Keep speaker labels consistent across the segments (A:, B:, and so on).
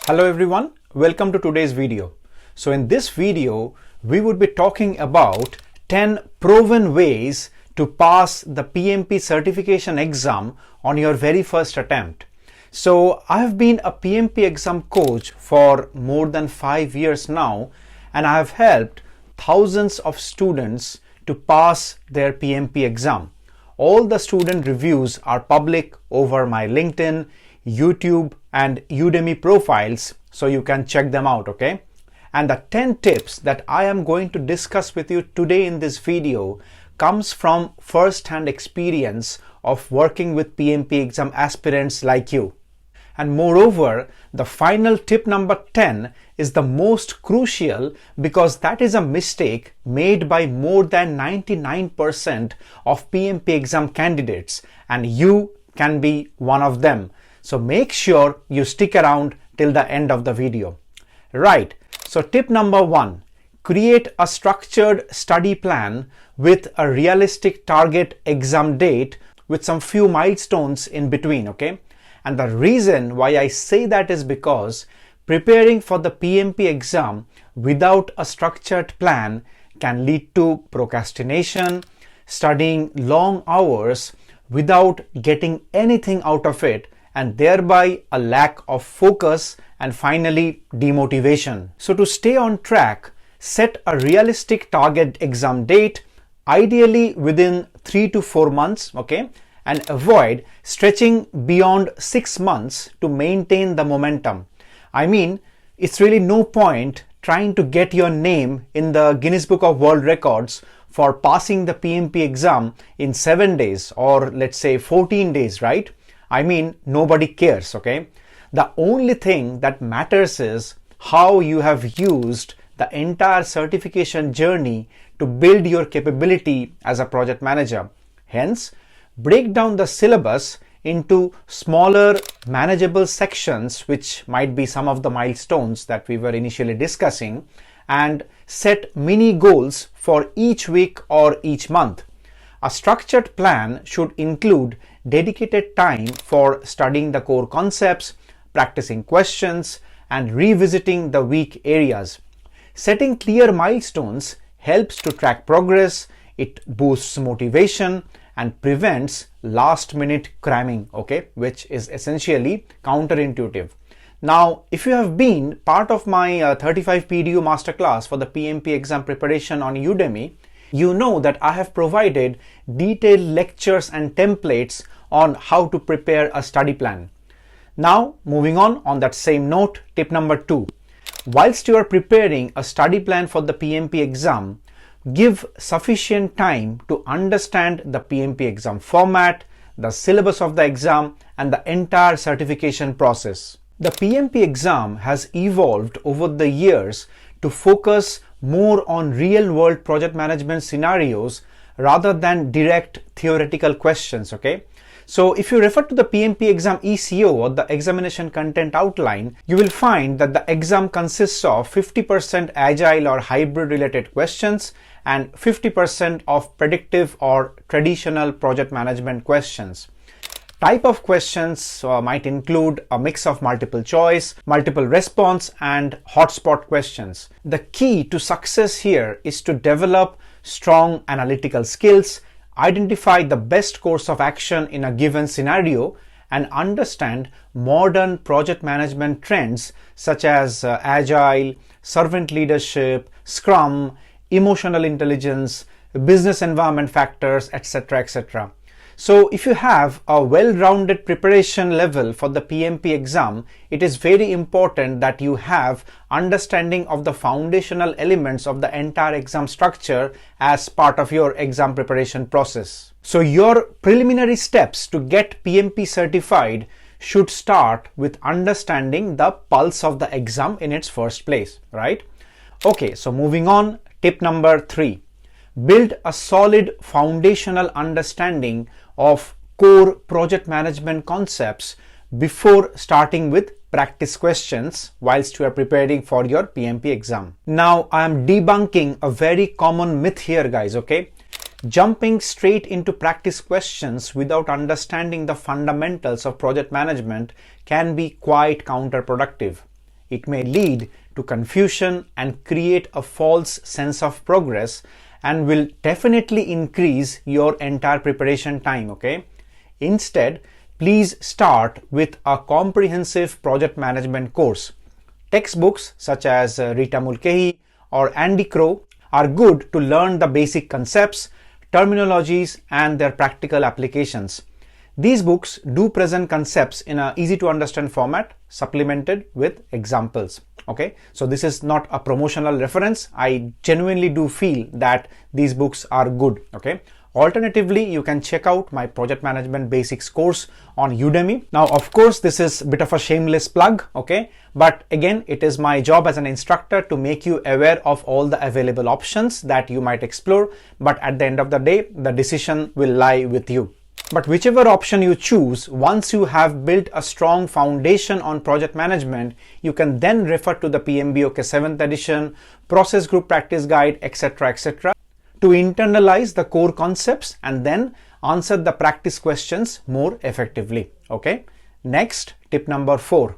A: Hello everyone, welcome to today's video. So in this video, we would be talking about 10 proven ways to pass the PMP certification exam on your very first attempt. So I have been a PMP exam coach for more than 5 years now, and I have helped thousands of students to pass their PMP exam. All the student reviews are public over my LinkedIn, YouTube and Udemy profiles, so you can check them out, okay? And the 10 tips that I am going to discuss with you today in this video comes from first-hand experience of working with PMP exam aspirants like you. And moreover, the final tip number 10 is the most crucial because that is a mistake made by more than 99% of PMP exam candidates, and you can be one of them. So make sure you stick around till the end of the video. Right, so tip number 1, create a structured study plan with a realistic target exam date with some few milestones in between, okay? And the reason why I say that is because preparing for the PMP exam without a structured plan can lead to procrastination, studying long hours without getting anything out of it, and thereby a lack of focus and finally demotivation. So to stay on track, set a realistic target exam date, ideally within 3 to 4 months, okay? And avoid stretching beyond 6 months to maintain the momentum. I mean, it's really no point trying to get your name in the Guinness Book of World Records for passing the PMP exam in 7 days or let's say 14 days, right? I mean, nobody cares, okay? The only thing that matters is how you have used the entire certification journey to build your capability as a project manager. Hence, break down the syllabus into smaller manageable sections, which might be some of the milestones that we were initially discussing, and set mini goals for each week or each month. A structured plan should include dedicated time for studying the core concepts, practicing questions, and revisiting the weak areas. Setting clear milestones helps to track progress, it boosts motivation, and prevents last-minute cramming, okay, which is essentially counterintuitive. Now, if you have been part of my 35 PDU masterclass for the PMP exam preparation on Udemy, you know that I have provided detailed lectures and templates on how to prepare a study plan. Now, moving on that same note, tip number 2. Whilst you are preparing a study plan for the PMP exam, give sufficient time to understand the PMP exam format, the syllabus of the exam, and the entire certification process. The PMP exam has evolved over the years to focus more on real-world project management scenarios rather than direct theoretical questions, okay? So if you refer to the PMP exam ECO or the examination content outline, you will find that the exam consists of 50% agile or hybrid related questions and 50% of predictive or traditional project management questions. Type of questions might include a mix of multiple choice, multiple response, and hotspot questions. The key to success here is to develop strong analytical skills, identify the best course of action in a given scenario, and understand modern project management trends such as Agile, servant leadership, Scrum, emotional intelligence, business environment factors, etc., etc. So if you have a well-rounded preparation level for the PMP exam, it is very important that you have understanding of the foundational elements of the entire exam structure as part of your exam preparation process. So your preliminary steps to get PMP certified should start with understanding the pulse of the exam in its first place, right? Okay, so moving on, tip number 3. Build a solid foundational understanding of core project management concepts before starting with practice questions whilst you are preparing for your PMP exam. Now, I am debunking a very common myth here, guys, okay? Jumping straight into practice questions without understanding the fundamentals of project management can be quite counterproductive. it may lead to confusion and create a false sense of progress and will definitely increase your entire preparation time, okay? Instead, please start with a comprehensive project management course. Textbooks such as 𝐒𝐓𝐀 or Andy Crow are good to learn the basic concepts, terminologies, and their practical applications. These books do present concepts in an easy to understand format, supplemented with examples. Okay, so this is not a promotional reference. I genuinely do feel that these books are good. Okay. Alternatively, you can check out my project management basics course on Udemy. Now, of course, this is a bit of a shameless plug, okay? But again, it is my job as an instructor to make you aware of all the available options that you might explore. But at the end of the day, the decision will lie with you. But whichever option you choose, once you have built a strong foundation on project management, you can then refer to the PMBOK 7th edition, process group practice guide, etc., etc. to internalize the core concepts and then answer the practice questions more effectively. Okay. Next, tip number 4.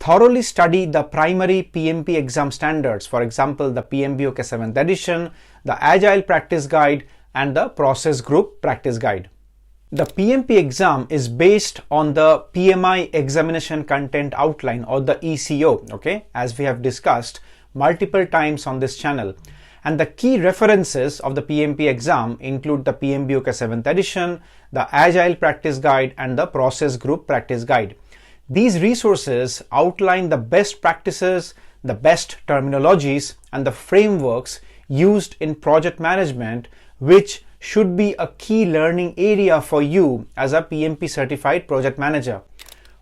A: Thoroughly study the primary PMP exam standards. For example, the PMBOK 7th edition, the AGILE practice guide, and the process group practice guide. The PMP exam is based on the PMI examination content outline, or the ECO, okay, as we have discussed multiple times on this channel. And the key references of the PMP exam include the PMBOK 7th edition, the AGILE practice guide, and the process group practice guide. These resources outline the best practices, the best terminologies, and the frameworks used in project management, which should be a key learning area for you as a PMP certified project manager.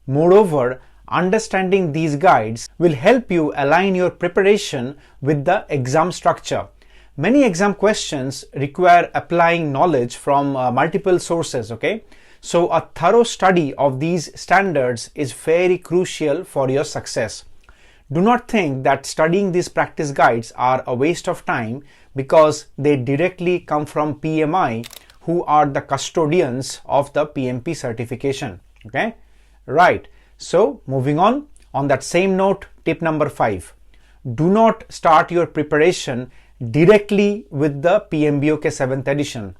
A: Moreover, understanding these guides will help you align your preparation with the exam structure. Many exam questions require applying knowledge from multiple sources, okay? So a thorough study of these standards is very crucial for your success. Do not think that studying these practice guides are a waste of time, because they directly come from PMI, who are the custodians of the PMP certification, okay? Right. So moving on that same note, tip number 5. Do not start your preparation directly with the PMBOK 7th edition.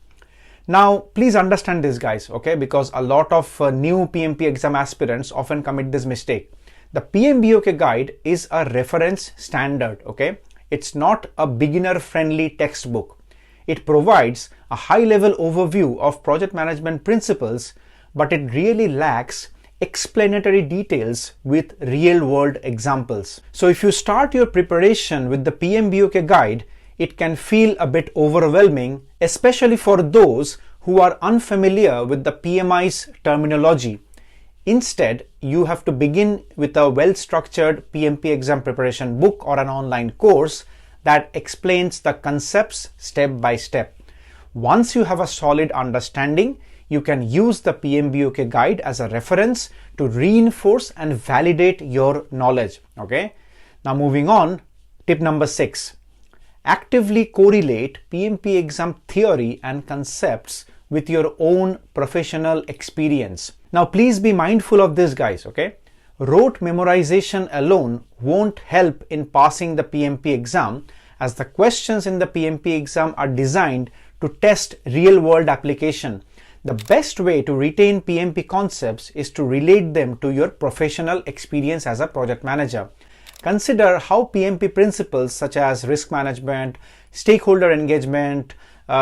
A: Now, please understand this, guys, okay? Because a lot of new PMP exam aspirants often commit this mistake. The PMBOK guide is a reference standard, okay? It's not a beginner-friendly textbook. It provides a high-level overview of project management principles, but it really lacks explanatory details with real-world examples. So if you start your preparation with the PMBOK guide, it can feel a bit overwhelming, especially for those who are unfamiliar with the PMI's terminology. Instead, you have to begin with a well-structured PMP exam preparation book or an online course that explains the concepts step by step. Once you have a solid understanding, you can use the PMBOK guide as a reference to reinforce and validate your knowledge. Okay. Now moving on, tip number 6. Actively correlate PMP exam theory and concepts with your own professional experience. Now please be mindful of this, guys, okay? Rote memorization alone won't help in passing the PMP exam, as the questions in the PMP exam are designed to test real-world application. The best way to retain PMP concepts is to relate them to your professional experience as a project manager. Consider how PMP principles such as risk management, stakeholder engagement,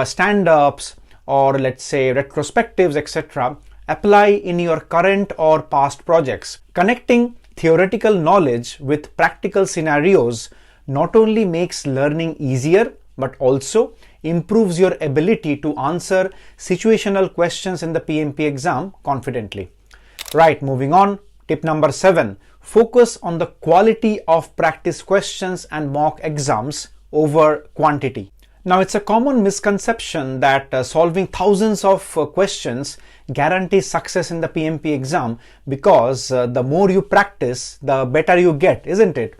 A: stand-ups, or let's say retrospectives, etc., apply in your current or past projects. Connecting theoretical knowledge with practical scenarios not only makes learning easier, but also improves your ability to answer situational questions in the PMP exam confidently. Right, moving on, tip number 7. Focus on the quality of practice questions and mock exams over quantity. Now, it's a common misconception that solving thousands of questions guarantees success in the PMP exam, because the more you practice, the better you get, isn't it?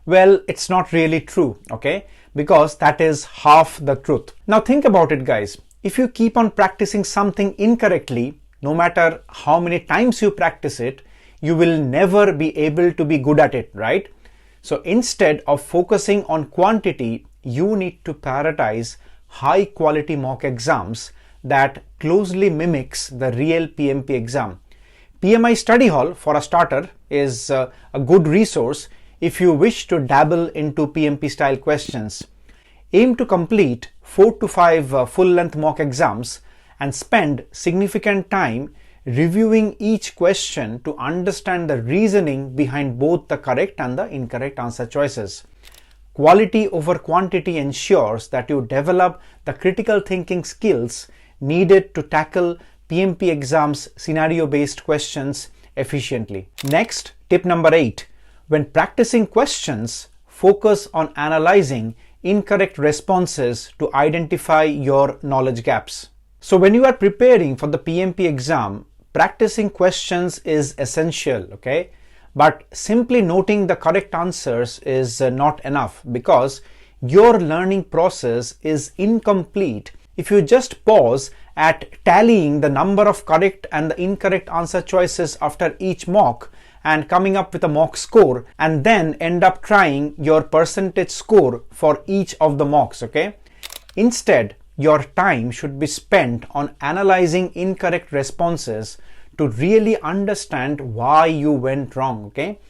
A: Well, it's not really true, okay? Because that is half the truth. Now think about it, guys. If you keep on practicing something incorrectly, no matter how many times you practice it, you will never be able to be good at it, right? So instead of focusing on quantity, you need to prioritize high quality mock exams that closely mimics the real PMP exam. PMI Study Hall, for a starter, is a good resource if you wish to dabble into PMP style questions. Aim to complete 4 to 5 full-length mock exams and spend significant time reviewing each question to understand the reasoning behind both the correct and the incorrect answer choices. Quality over quantity ensures that you develop the critical thinking skills needed to tackle PMP exams scenario-based questions efficiently. Next, tip number 8. When practicing questions, focus on analyzing incorrect responses to identify your knowledge gaps. So when you are preparing for the PMP exam, practicing questions is essential, okay? But simply noting the correct answers is not enough, because your learning process is incomplete if you just pause at tallying the number of correct and the incorrect answer choices after each mock and coming up with a mock score, and then end up trying your percentage score for each of the mocks, okay? Instead, your time should be spent on analyzing incorrect responses to really understand why you went wrong, okay?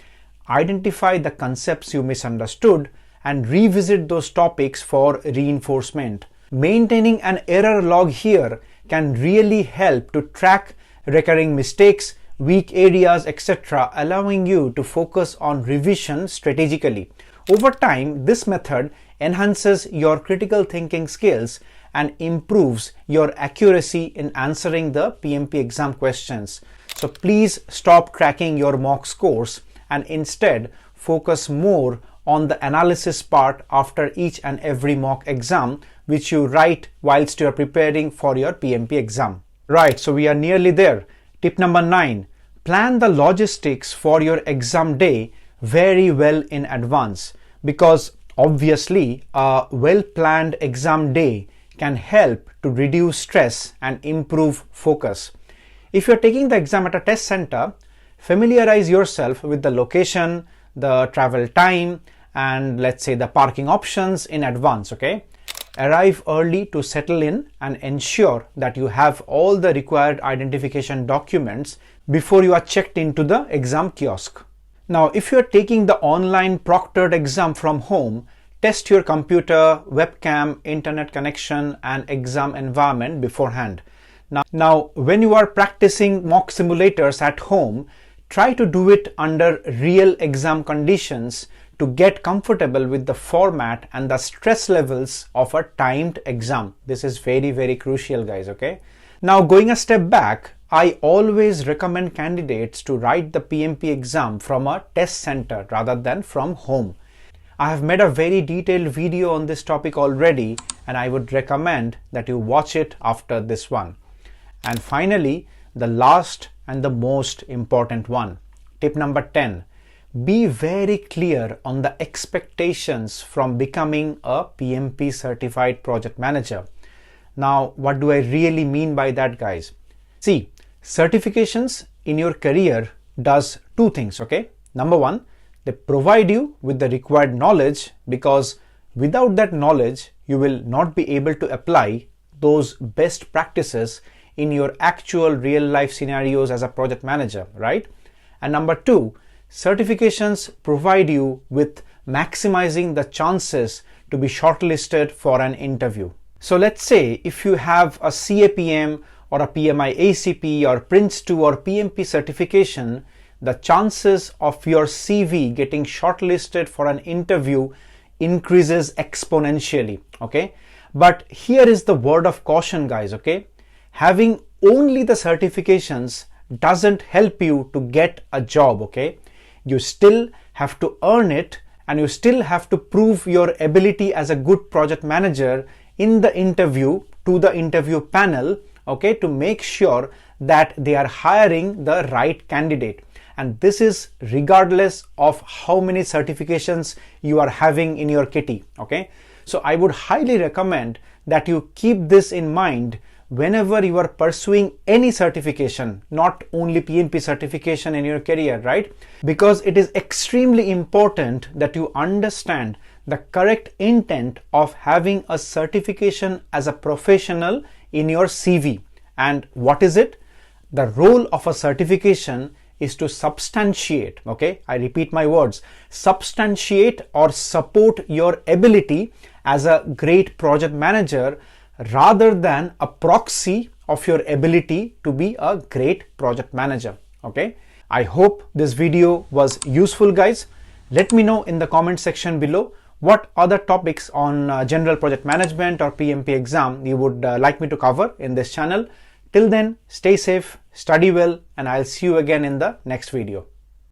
A: Identify the concepts you misunderstood and revisit those topics for reinforcement. Maintaining an error log here can really help to track recurring mistakes, weak areas, etc., allowing you to focus on revision strategically. Over time, this method enhances your critical thinking skills and improves your accuracy in answering the PMP exam questions. So please stop tracking your mock scores and instead focus more on the analysis part after each and every mock exam which you write whilst you are preparing for your PMP exam. Right, so we are nearly there. Tip number 9. Plan the logistics for your exam day very well in advance, because obviously a well-planned exam day can help to reduce stress and improve focus. If you're taking the exam at a test center, familiarize yourself with the location, the travel time, and let's say the parking options in advance, okay? Arrive early to settle in and ensure that you have all the required identification documents before you are checked into the exam kiosk. Now, if you are taking the online proctored exam from home, test your computer, webcam, internet connection, and exam environment beforehand. Now, when you are practicing mock simulators at home, try to do it under real exam conditions to get comfortable with the format and the stress levels of a timed exam. This is very, very crucial, guys, okay? Now, going a step back, I always recommend candidates to write the PMP exam from a test center rather than from home. I have made a very detailed video on this topic already, and I would recommend that you watch it after this one. And finally, the last and the most important one, tip number 10. Be very clear on the expectations from becoming a PMP certified project manager. Now, what do I really mean by that, guys? See, certifications in your career does two things, okay? Number one, they provide you with the required knowledge, because without that knowledge, you will not be able to apply those best practices in your actual real life scenarios as a project manager, right? And number two, certifications provide you with maximizing the chances to be shortlisted for an interview. So let's say if you have a CAPM or a PMI-ACP or Prince2 or PMP certification, the chances of your CV getting shortlisted for an interview increases exponentially, okay? But here is the word of caution, guys, okay? Having only the certifications doesn't help you to get a job, okay? You still have to earn it, and you still have to prove your ability as a good project manager in the interview to the interview panel, okay, to make sure that they are hiring the right candidate. And this is regardless of how many certifications you are having in your kitty, okay? So I would highly recommend that you keep this in mind whenever you are pursuing any certification, not only PMP certification in your career, right? Because it is extremely important that you understand the correct intent of having a certification as a professional in your CV. And what is it? The role of a certification is to substantiate, okay? I repeat my words, substantiate or support your ability as a great project manager rather than a proxy of your ability to be a great project manager, okay? I hope this video was useful, guys. Let me know in the comment section below what other topics on general project management or PMP exam you would like me to cover in this channel. Till then, stay safe, study well, and I'll see you again in the next video.